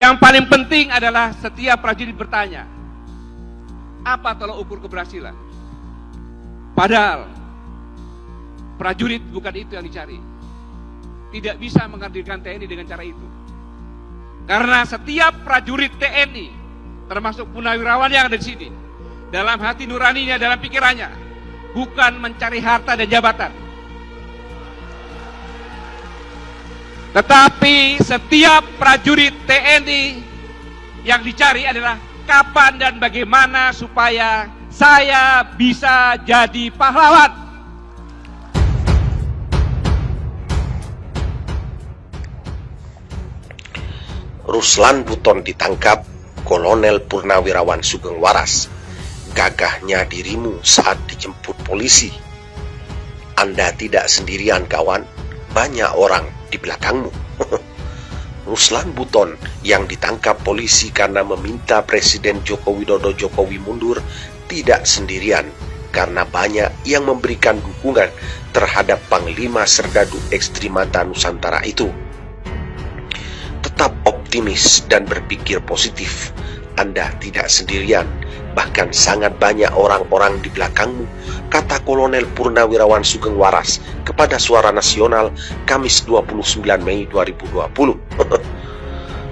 Yang paling penting adalah setiap prajurit bertanya, apa tolak ukur keberhasilan? Padahal prajurit bukan itu yang dicari. Tidak bisa menghadirkan TNI dengan cara itu. Karena setiap prajurit TNI, termasuk purnawirawan yang ada di sini, dalam hati nuraninya, dalam pikirannya, bukan mencari harta dan jabatan. Tetapi setiap prajurit TNI yang dicari adalah kapan dan bagaimana supaya saya bisa jadi pahlawan. Ruslan Buton ditangkap, Kolonel Purnawirawan Sugeng Waras. Gagahnya dirimu saat dijemput polisi. Anda tidak sendirian kawan, banyak orang di belakangmu. Ruslan Buton yang ditangkap polisi karena meminta Presiden Joko Widodo Jokowi mundur tidak sendirian, karena banyak yang memberikan dukungan terhadap Panglima Serdadu Ekstrimata Nusantara itu. Tetap optimis dan berpikir positif. Anda tidak sendirian, bahkan sangat banyak orang-orang di belakangmu, kata Kolonel Purnawirawan Sugeng Waras kepada Suara Nasional Kamis 29 Mei 2020.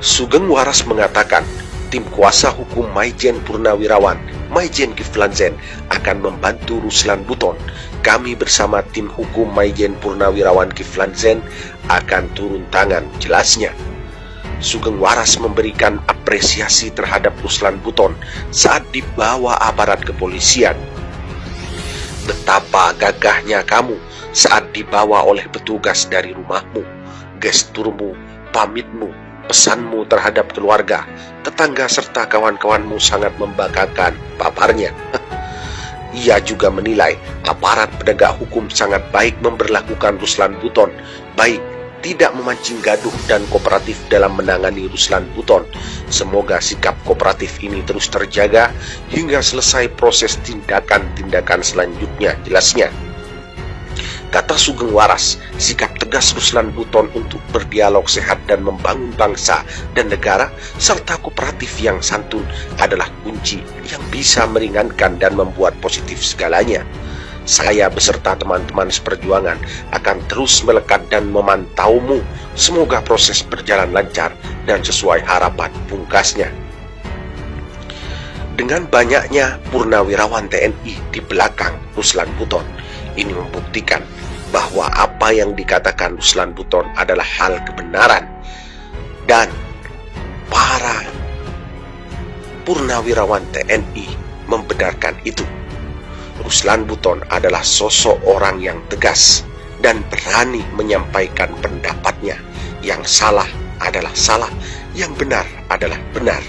Sugeng Waras mengatakan, tim kuasa hukum Maijen Purnawirawan, Maijen Kiflan Zen, akan membantu Ruslan Buton. Kami bersama tim hukum Maijen Purnawirawan Kiflan Zen akan turun tangan, jelasnya. Sugeng Waras memberikan apresiasi terhadap Ruslan Buton saat dibawa aparat kepolisian. Betapa gagahnya kamu saat dibawa oleh petugas dari rumahmu. Gesturmu, pamitmu, pesanmu terhadap keluarga, tetangga serta kawan-kawanmu sangat membanggakan, paparnya. Ia juga menilai aparat penegak hukum sangat baik memperlakukan Ruslan Buton, baik tidak memancing gaduh dan kooperatif dalam menangani Ruslan Buton. Semoga sikap kooperatif ini terus terjaga hingga selesai proses tindakan-tindakan selanjutnya, jelasnya. Kata Sugeng Waras, sikap tegas Ruslan Buton untuk berdialog sehat dan membangun bangsa dan negara serta kooperatif yang santun adalah kunci yang bisa meringankan dan membuat positif segalanya. Saya beserta teman-teman seperjuangan akan terus melekat dan memantaumu. Semoga proses berjalan lancar dan sesuai harapan, pungkasnya. Dengan banyaknya purnawirawan TNI di belakang Ruslan Buton, ini membuktikan bahwa apa yang dikatakan Ruslan Buton adalah hal kebenaran. Dan para purnawirawan TNI membenarkan itu. Ruslan Buton adalah sosok orang yang tegas dan berani menyampaikan pendapatnya. Yang salah adalah salah, yang benar adalah benar.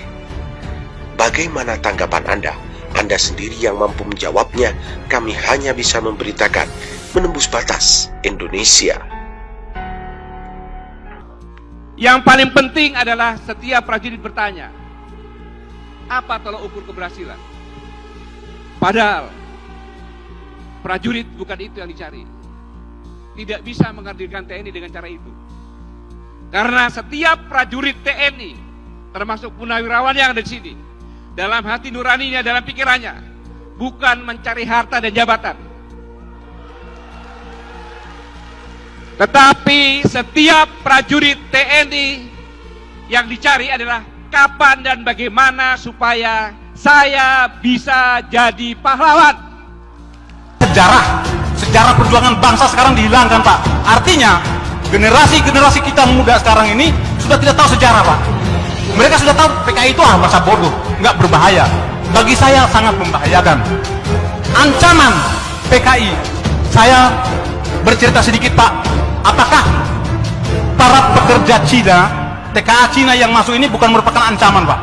Bagaimana tanggapan Anda? Anda sendiri yang mampu menjawabnya. Kami hanya bisa memberitakan menembus batas Indonesia. Yang paling penting adalah setiap prajurit bertanya, apa tolak ukur keberhasilan? Padahal prajurit bukan itu yang dicari. Tidak bisa menghadirkan TNI dengan cara itu. Karena setiap prajurit TNI, termasuk purnawirawan yang ada di sini, dalam hati nuraninya, dalam pikirannya, bukan mencari harta dan jabatan. Tetapi setiap prajurit TNI yang dicari adalah kapan dan bagaimana supaya saya bisa jadi pahlawan. Sejarah perjuangan bangsa sekarang dihilangkan, Pak. Artinya generasi kita muda sekarang ini sudah tidak tahu sejarah, Pak. Mereka sudah tahu PKI itu masa bodoh, nggak berbahaya. Bagi saya sangat membahayakan. Ancaman PKI, saya bercerita sedikit, Pak. Apakah para pekerja Cina, TKA Cina yang masuk ini bukan merupakan ancaman, Pak?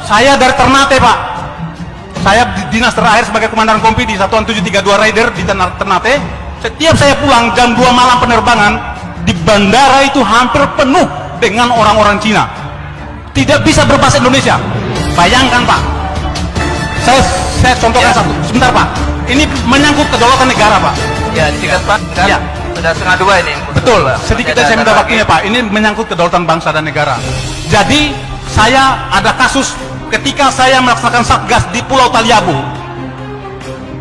Saya dari Ternate, Pak. Saya dinas terakhir sebagai komandan kompi di Satuan 732 Raider di Ternate. Setiap saya pulang jam 2 malam penerbangan, di bandara itu hampir penuh dengan orang-orang Cina. Tidak bisa berbahasa Indonesia. Bayangkan, Pak. Saya contohkan satu. Sebentar, Pak. Ini menyangkut kedaulatan negara, Pak. Ya, singkat Pak. Ya. Sudah setengah 2 ini. Betul. Sedikit saya minta waktunya, Pak. Ini menyangkut kedaulatan bangsa dan negara. Jadi saya ada kasus ketika saya melaksanakan satgas di Pulau Taliabu.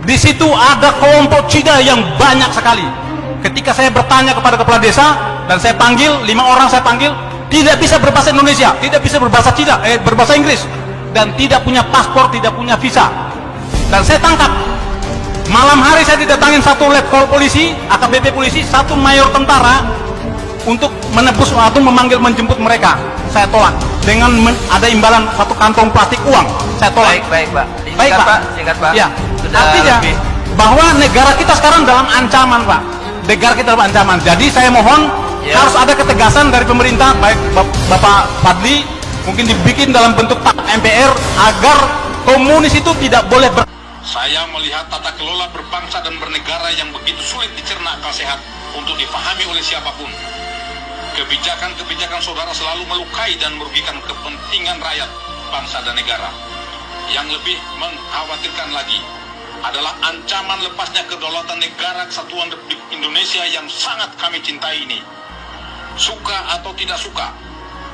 Di situ ada kelompok Cina yang banyak sekali. Ketika saya bertanya kepada kepala desa dan saya panggil 5 orang, saya panggil, tidak bisa berbahasa Indonesia, tidak bisa berbahasa Cina, berbahasa Inggris, dan tidak punya paspor, tidak punya visa. Dan saya tangkap. Malam hari saya didatangin satu letkol polisi, AKBP polisi, satu mayor tentara untuk menebus atau menjemput mereka. Saya tolak dengan ada imbalan satu kantong plastik uang. Saya tolak. Baik Pak. Baik Pak. Singkat Pak. Ya. Sudah Artinya lebih. bahwa negara kita sekarang dalam ancaman Pak. Negara kita dalam ancaman. Jadi saya mohon Ya. harus ada ketegasan dari pemerintah, baik Bapak Fadli, mungkin dibikin dalam bentuk MPR agar komunis itu tidak boleh Saya melihat tata kelola berbangsa dan bernegara yang begitu sulit dicerna akal sehat untuk difahami oleh siapapun. Kebijakan-kebijakan saudara selalu melukai dan merugikan kepentingan rakyat, bangsa dan negara. Yang lebih mengkhawatirkan lagi adalah ancaman lepasnya kedaulatan negara kesatuan Republik Indonesia yang sangat kami cintai ini. Suka atau tidak suka,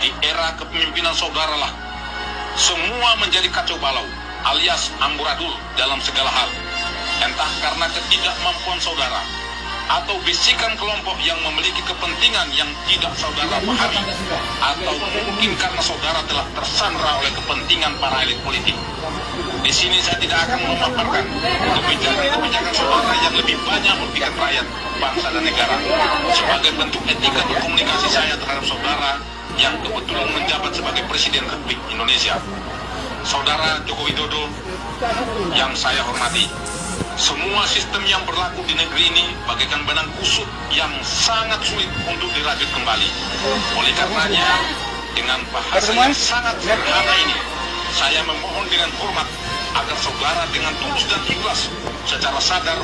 di era kepemimpinan saudara lah semua menjadi kacau balau alias amburadul dalam segala hal. Entah karena ketidakmampuan saudara atau bisikan kelompok yang memiliki kepentingan yang tidak saudara pahami, atau mungkin karena saudara telah tersandra oleh kepentingan para elit politik. Di sini saya tidak akan memaparkan kebijakan-kebijakan saudara yang lebih banyak merugikan rakyat, bangsa dan negara sebagai bentuk etika berkomunikasi saya terhadap saudara yang kebetulan menjabat sebagai Presiden Republik Indonesia. Saudara Joko Widodo yang saya hormati, semua sistem yang berlaku di negeri ini bagaikan benang kusut yang sangat sulit untuk dirajut kembali. Oleh karenanya, dengan bahasa yang sangat sederhana ini, saya memohon dengan hormat agar saudara dengan tulus dan ikhlas secara sadar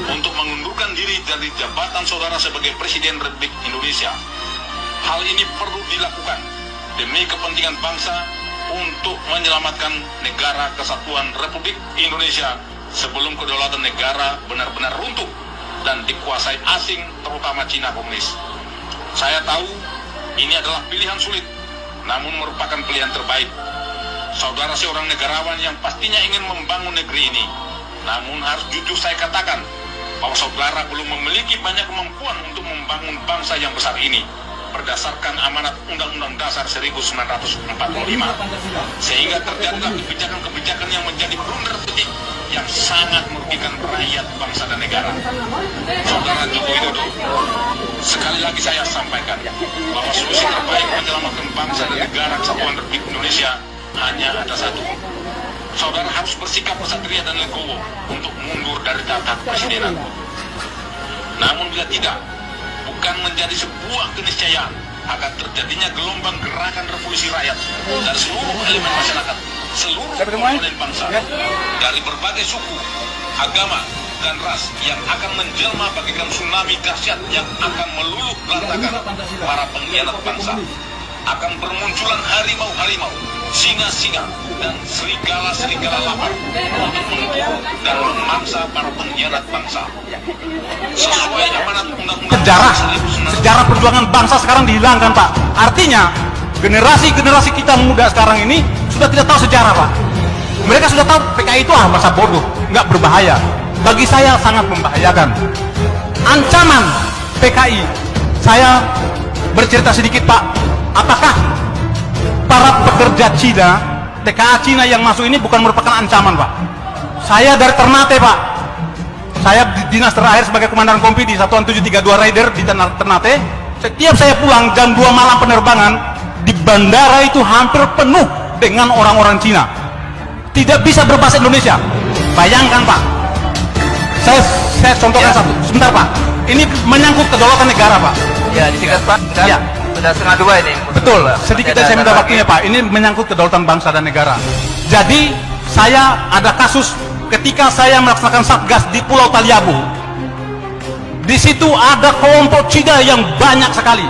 untuk mengundurkan diri dari jabatan saudara sebagai Presiden Republik Indonesia. Hal ini perlu dilakukan demi kepentingan bangsa untuk menyelamatkan negara kesatuan Republik Indonesia sebelum kedaulatan negara benar-benar runtuh dan dikuasai asing, terutama Cina komunis. Saya tahu ini adalah pilihan sulit, namun merupakan pilihan terbaik. Saudara seorang negarawan yang pastinya ingin membangun negeri ini, namun harus jujur saya katakan bahwa saudara belum memiliki banyak kemampuan untuk membangun bangsa yang besar ini berdasarkan amanat Undang-Undang Dasar 1945, sehingga terjadilah kebijakan-kebijakan yang menjadi blunder politik yang sangat merugikan rakyat, bangsa dan negara. Saudara Joko Widodo, sekali lagi saya sampaikan bahwa solusi terbaik menyelamatkan bangsa dan negara kesatuan Republik Indonesia hanya ada satu. Saudara harus bersikap kesatria dan legowo untuk mundur dari tahta kepresidenan. Namun bila tidak, bukan menjadi sebuah keniscayaan agar terjadinya gelombang gerakan revolusi rakyat dari seluruh elemen masyarakat, seluruh komponen bangsa, dari berbagai suku, agama, dan ras yang akan menjelma bagaikan tsunami dahsyat yang akan meluluh lantakan para pengkhianat bangsa. Akan bermunculan harimau-harimau, singa-singa, dan serigala-serigala lapar untuk memburu dan memangsa para pengkhianat bangsa. Sesuai amanat Undang-Undang sejarah perjuangan bangsa sekarang dihilangkan Pak. Artinya generasi kita muda sekarang ini sudah tidak tahu sejarah Pak. Mereka sudah tahu PKI itu masa bodoh, nggak berbahaya. Bagi saya sangat membahayakan. Ancaman PKI, saya bercerita sedikit Pak. Apakah para pekerja Cina, TKA Cina yang masuk ini bukan merupakan ancaman Pak? Saya dari Ternate Pak. Saya dinas terakhir sebagai komandan kompi di Satuan 732 Raider di Ternate. Setiap saya pulang jam 2 malam penerbangan, di bandara itu hampir penuh dengan orang-orang Cina. Tidak bisa berbahasa Indonesia. Bayangkan Pak. Saya contohkan satu. Sebentar Pak. Ini menyangkut kedaulatan negara Pak. Ya, disingkat Pak. Ya. Sudah 1:30 ini. Betul, sedikit saya minta waktunya Pak. Ini menyangkut kedaulatan bangsa dan negara. Jadi saya ada kasus ketika saya melaksanakan satgas di Pulau Taliabu. Di situ ada kelompok Cina yang banyak sekali.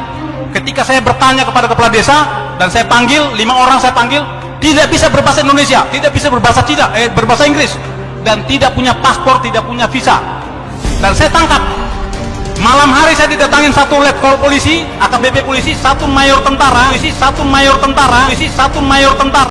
Ketika saya bertanya kepada kepala desa dan saya panggil 5 orang, saya panggil, tidak bisa berbahasa Indonesia, tidak bisa berbahasa Cina, berbahasa Inggris, dan tidak punya paspor, tidak punya visa. Dan saya tangkap. Malam hari saya didatangin satu letkol polisi, AKBP polisi, satu mayor tentara,